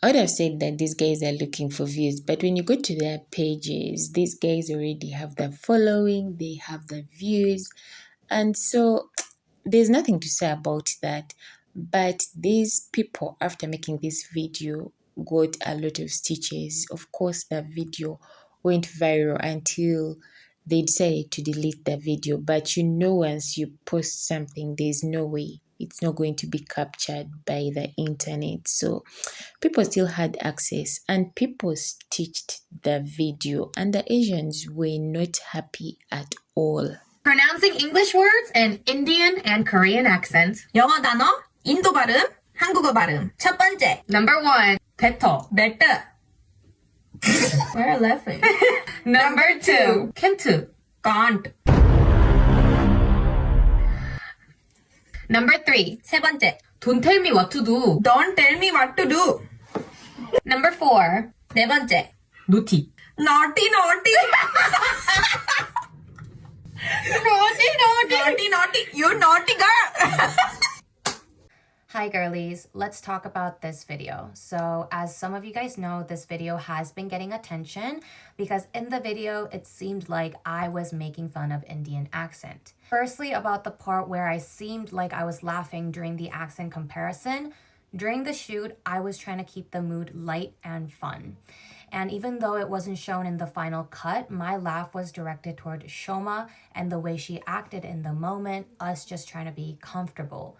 I would have said that these guys are looking for views, but when you go to their pages, these guys already have the following, they have the views, and so there's nothing to say about that. But these people, after making this video, got a lot of stitches. Of course, the video went viral until they decided to delete the video. But once you post something, there's no way it's not going to be captured by the internet. So people still had access and people stitched the video, and the Asians were not happy at all. Pronouncing English words in Indian and Korean accents. 영어 단어, 인도 발음, 한국어 발음. 첫 번째. Number 1. better. better. Why are you laughing? Number 2. can't. can't. Number 3. 세 번째. Don't tell me what to do. Don't tell me what to do. Number 4. 네 번째. naughty. naughty, naughty. naughty, you naughty girl. Hi girlies, let's talk about this video. So as some of you guys know, this video has been getting attention because in the video, it seemed like I was making fun of Indian accent. Firstly, about the part where I seemed like I was laughing during the accent comparison. During the shoot, I was trying to keep the mood light and fun. And even though it wasn't shown in the final cut, my laugh was directed toward Shoma and the way she acted in the moment, us just trying to be comfortable,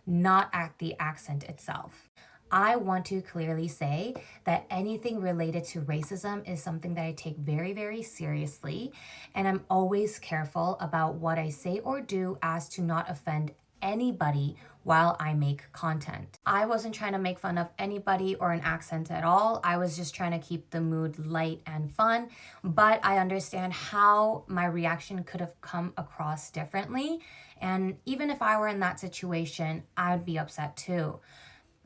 not at the accent itself. I want to clearly say that anything related to racism is something that I take very, very seriously, and I'm always careful about what I say or do as to not offend anybody while I make content. I wasn't trying to make fun of anybody or an accent at all. I was just trying to keep the mood light and fun, but I understand how my reaction could have come across differently. And even if I were in that situation, I'd be upset too.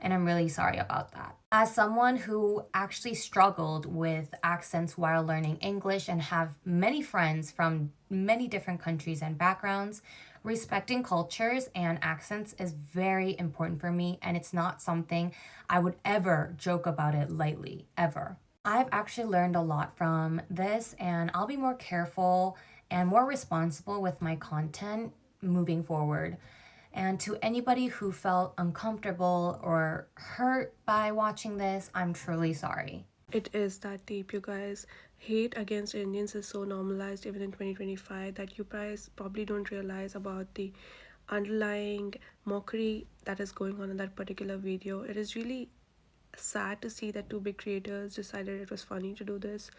And I'm really sorry about that. As someone who actually struggled with accents while learning English and have many friends from many different countries and backgrounds, respecting cultures and accents is very important for me, and it's not something I would ever joke about it lightly, ever. I've actually learned a lot from this, and I'll be more careful and more responsible with my content moving forward. And to anybody who felt uncomfortable or hurt by watching this, I'm truly sorry. It is that deep, you guys. Hate against Indians is so normalized even in 2025 that you guys probably don't realize about the underlying mockery that is going on in that particular video. It is really sad to see that two big creators decided it was funny to do this.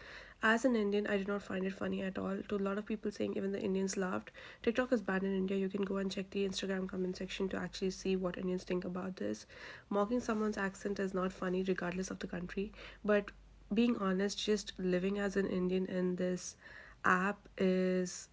As an Indian, I did not find it funny at all. To a lot of people saying even the Indians laughed. TikTok is banned in India. You can go and check the Instagram comment section to actually see what Indians think about this. Mocking someone's accent is not funny regardless of the country, but being honest, just living as an Indian in this app is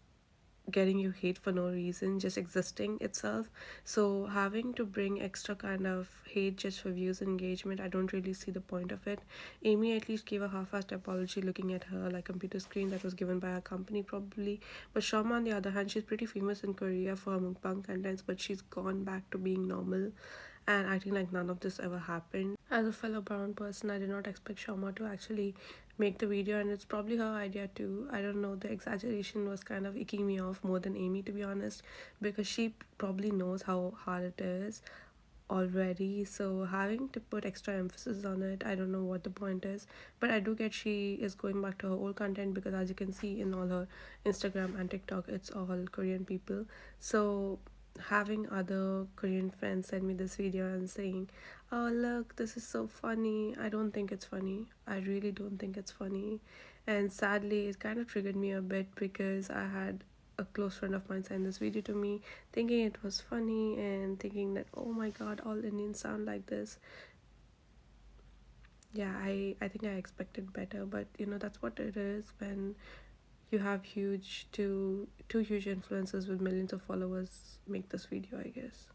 getting you hate for no reason, just existing itself. So having to bring extra kind of hate just for views and engagement, I don't really see the point of it. Amy at least gave a half-assed apology looking at her like computer screen that was given by a company probably. But Shoma on the other hand, she's pretty famous in Korea for her mukbang contents, but she's gone back to being normal, and I think like none of this ever happened. As a fellow brown person, I did not expect Shoma to actually make the video, and it's probably her idea too. I don't know, the exaggeration was kind of icking me off more than Amy, to be honest, because she probably knows how hard it is already, so having to put extra emphasis on it, I don't know what the point is. But I do get she is going back to her old content, because as you can see in all her Instagram and TikTok, it's all Korean people. So having other Korean friends send me this video and saying, oh look, this is so funny, I don't think it's funny. I really don't think it's funny. And sadly, it kind of triggered me a bit, because I had a close friend of mine send this video to me thinking it was funny and thinking that, oh my god, all Indians sound like this. Yeah, I think I expected better, but you know, that's what it is when you have two huge influencers with millions of followers make this video, I guess.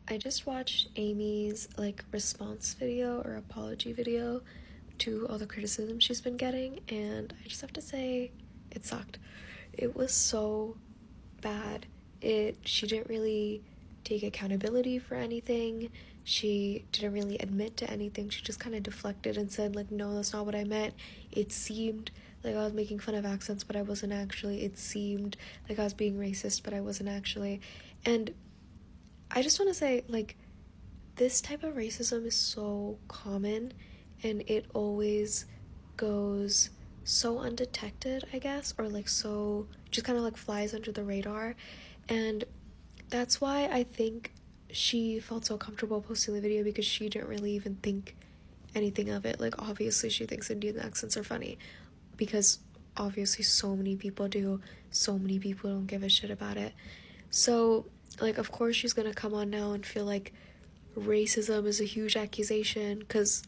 I just watched Amy's response video or apology video to all the criticism she's been getting, and I just have to say it sucked. It was so bad. She didn't really take accountability for anything. she didn't really admit to anything. She just kind of deflected and said, like, no, that's not what I meant. It seemed like I was making fun of accents, but I wasn't actually. It seemed like I was being racist, but I wasn't actually. And I just want to say, like, this type of racism is so common, and it always goes so undetected, I guess, or like so just kind of like flies under the radar. And that's why I think she felt so comfortable posting the video, because she didn't really even think anything of it. Like, obviously she thinks Indian accents are funny, because obviously so many people do. So many people don't give a shit about it. So, like, of course she's gonna come on now and feel like racism is a huge accusation, because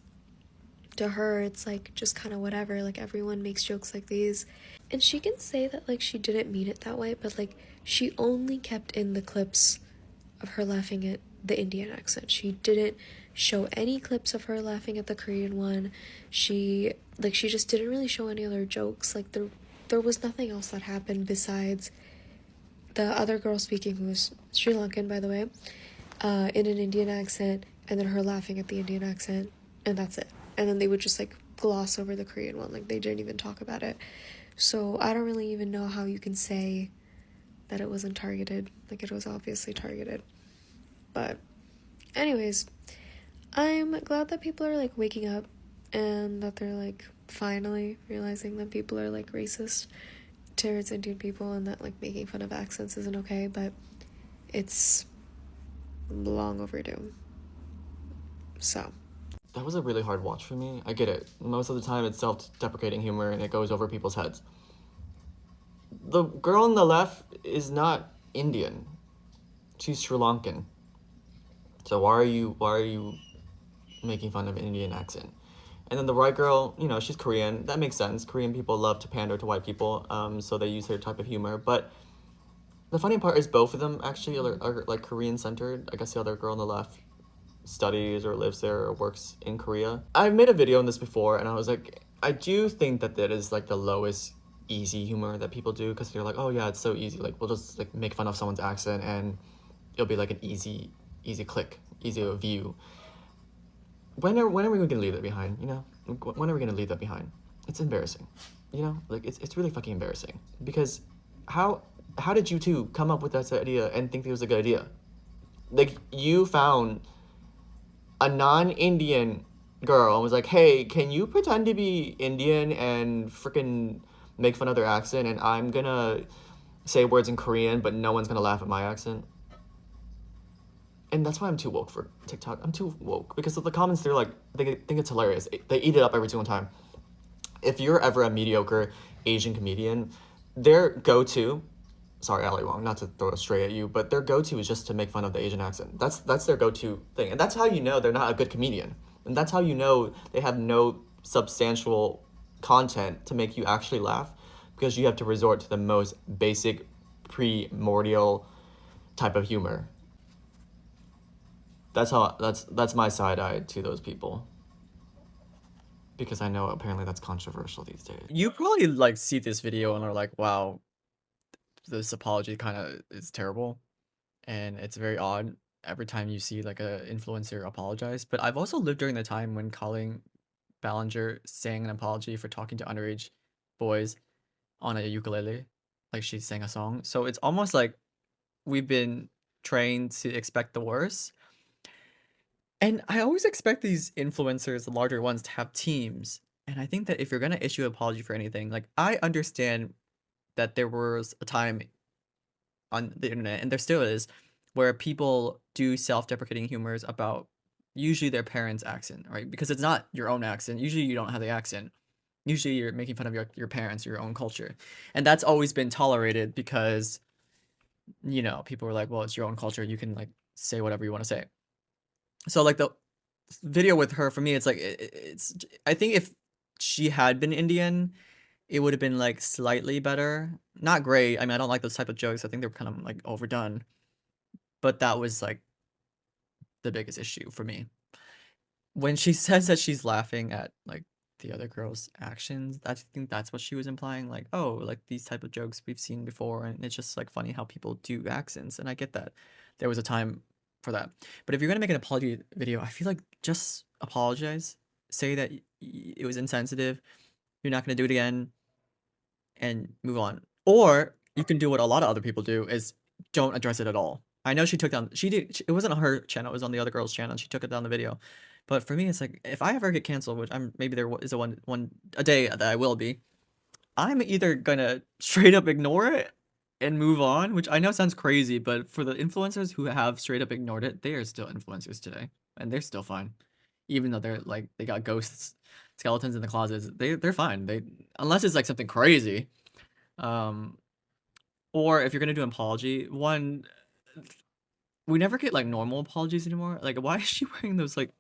to her it's like just kind of whatever, like everyone makes jokes like these. And she can say that like she didn't mean it that way, but like she only kept in the clips of her laughing at the Indian accent. She didn't show any clips of her laughing at the Korean one. She just didn't really show any other jokes. Like there was nothing else that happened besides the other girl speaking, who's Sri Lankan, by the way, in an Indian accent, and then her laughing at the Indian accent, and that's it. And then they would just like gloss over the Korean one, like they didn't even talk about it. So I don't really even know how you can say that it wasn't targeted. Like, it was obviously targeted. But anyways, I'm glad that people are like waking up, and that they're like finally realizing that people are like racist towards Indian people, and that like making fun of accents isn't okay, but it's long overdue. So That was a really hard watch for me. I get it. Most of the time it's self-deprecating humor and it goes over people's heads. The girl on the left is not Indian. She's Sri Lankan. So why are you making fun of an Indian accent? And then the right girl, you know, she's Korean. That makes sense. Korean people love to pander to white people, so they use their type of humor. But the funny part is both of them actually are like Korean-centered. I guess the other girl on the left studies or lives there or works in Korea. I've made a video on this before, and I was like, I do think that is like the lowest easy humor that people do, because they're like, oh yeah, it's so easy. Like, we'll just like make fun of someone's accent and it'll be like an easy click, easy view. When are we going to leave that behind, you know? When are we going to leave that behind? It's embarrassing, you know? Like, it's really fucking embarrassing, because how did you two come up with that idea and think it was a good idea? Like, you found a non-Indian girl and was like, hey, can you pretend to be Indian and freaking make fun of their accent, and I'm gonna say words in Korean, but no one's gonna laugh at my accent? And that's why I'm too woke for TikTok. I'm too woke, because of the comments, they're like, they think it's hilarious. They eat it up every single time. If you're ever a mediocre Asian comedian, their go-to, sorry, Ali Wong, not to throw it straight at you, but their go-to is just to make fun of the Asian accent. That's their go-to thing. And that's how you know they're not a good comedian. And that's how you know they have no substantial content to make you actually laugh, because you have to resort to the most basic, primordial type of humor. That's my side eye to those people, because I know apparently that's controversial these days. You probably like see this video and are like, wow, this apology kind of is terrible, and it's very odd every time you see like a influencer apologize. But I've also lived during the time when Colleen Ballinger sang an apology for talking to underage boys on a ukulele, like she sang a song. So it's almost like we've been trained to expect the worst. And I always expect these influencers, the larger ones, to have teams. And I think that if you're gonna issue an apology for anything, like, I understand that there was a time on the internet, and there still is, where people do self-deprecating humors about usually their parents' accent, right? Because it's not your own accent. Usually you don't have the accent. Usually you're making fun of your parents, your own culture. And that's always been tolerated because, you know, people were like, well, it's your own culture. You can like say whatever you want to say. So like the video with her, for me, it's like, I think if she had been Indian, it would have been like slightly better. Not great. I mean, I don't like those type of jokes. I think they're kind of like overdone. But that was like the biggest issue for me. When she says that she's laughing at like the other girl's actions, I think that's what she was implying. Like, oh, like these type of jokes we've seen before, and it's just like funny how people do accents. And I get that. There was a time for that. But if you're gonna make an apology video, I feel like just apologize, say that it was insensitive, you're not gonna do it again, and move on. Or you can do what a lot of other people do is don't address it at all. I know she took down it wasn't on her channel, it was on the other girl's channel, and she took it down the video. But for me, it's like if I ever get canceled, which I'm maybe there is a day that I will be, I'm either gonna straight up ignore it and move on, which I know sounds crazy, but for the influencers who have straight up ignored it, they are still influencers today, and they're still fine, even though they're like they got ghosts, skeletons in the closets. They're fine. They unless it's like something crazy, um, or if you're gonna do an apology, we never get like normal apologies anymore. Like, why is she wearing those like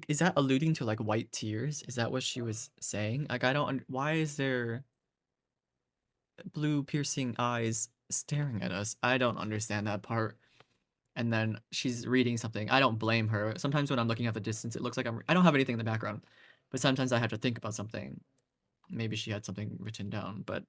is that alluding to like white tears? Is that what she was saying? Like, I don't. Why is there blue piercing eyes staring at us? I don't understand that part. And then she's reading something. I don't blame her. Sometimes when I'm looking at the distance, it looks like I don't have anything in the background, but sometimes I have to think about something. Maybe she had something written down, but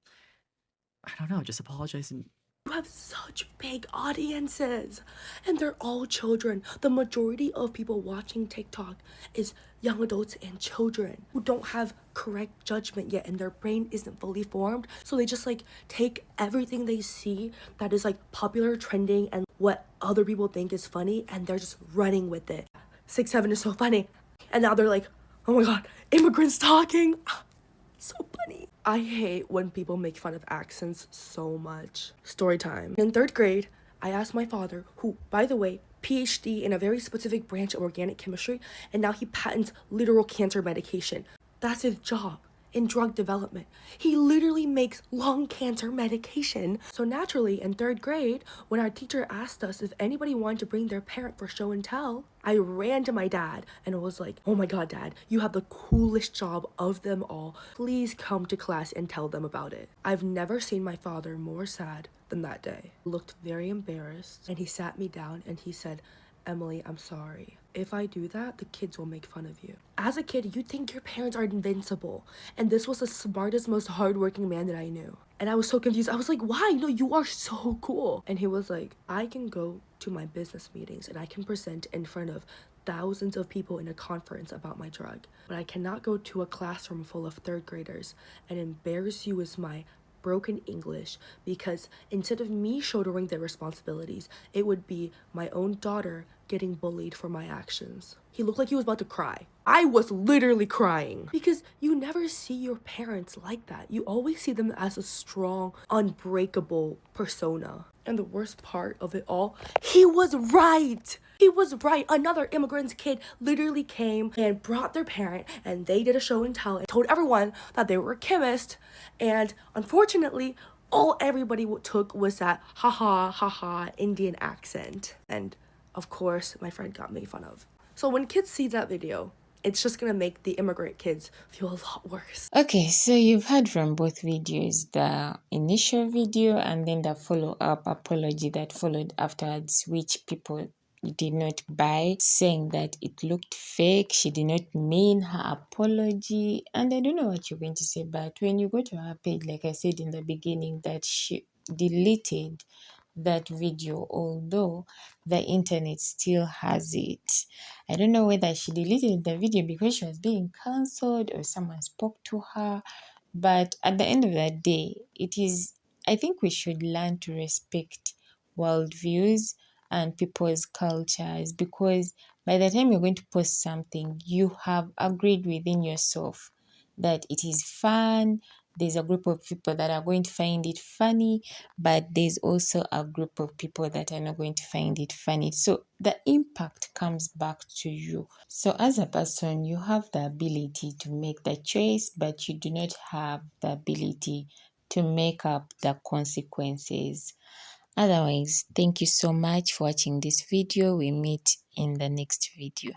I don't know. Just apologize and You have such big audiences, and they're all children. The majority of people watching TikTok is young adults and children who don't have correct judgment yet, and their brain isn't fully formed. So they just like take everything they see that is like popular, trending, and what other people think is funny, and they're just running with it. 6'7" is so funny, and now they're like, oh my god, immigrants talking. So funny. I hate when people make fun of accents so much. Story time. In 3rd grade, I asked my father, who, by the way, PhD in a very specific branch of organic chemistry, and now he patents literal cancer medication. That's his job in drug development. He literally makes lung cancer medication. So naturally, in 3rd grade, when our teacher asked us if anybody wanted to bring their parent for show and tell, I ran to my dad and was like, oh my god, Dad, you have the coolest job of them all. Please come to class and tell them about it. I've never seen my father more sad than that day. He looked very embarrassed, and he sat me down and he said, Emily, I'm sorry. If I do that, the kids will make fun of you. As a kid, you think your parents are invincible. And this was the smartest, most hardworking man that I knew. And I was so confused. I was like, why? No, you are so cool. And he was like, I can go to my business meetings and I can present in front of thousands of people in a conference about my drug. But I cannot go to a classroom full of 3rd graders and embarrass you with my broken English, because instead of me shouldering their responsibilities, it would be my own daughter getting bullied for my actions. He looked like he was about to cry. I was literally crying, because you never see your parents like that. You always see them as a strong, unbreakable persona. And the worst part of it all, he was right. He was right. Another immigrant's kid literally came and brought their parent, and they did a show and tell and told everyone that they were a chemist. And unfortunately, all everybody took was that haha Indian accent. And of course, my friend got made fun of. So when kids see that video, it's just gonna make the immigrant kids feel a lot worse. Okay, so you've heard from both videos, the initial video and then the follow-up apology that followed afterwards, which people did not buy, saying that it looked fake. She did not mean her apology. And I don't know what you're going to say, but when you go to her page, like I said in the beginning, that she deleted that video, although the internet still has it. I don't know whether she deleted the video because she was being cancelled or someone spoke to her, but at the end of the day, I think we should learn to respect worldviews and people's cultures, because by the time you're going to post something, you have agreed within yourself that it is fun. There's a group of people that are going to find it funny, but there's also a group of people that are not going to find it funny. So the impact comes back to you. So as a person, you have the ability to make the choice, but you do not have the ability to make up the consequences. Otherwise, thank you so much for watching this video. We meet in the next video.